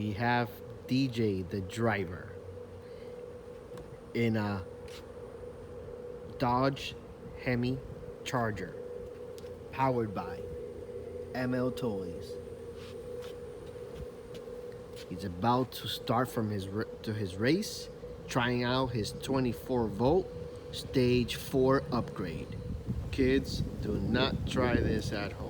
we have DJ the driver in a Dodge Hemi Charger powered by MLToys. He's about to start from his race, trying out his 24-volt stage 4 upgrade. Kids, do not try this at home.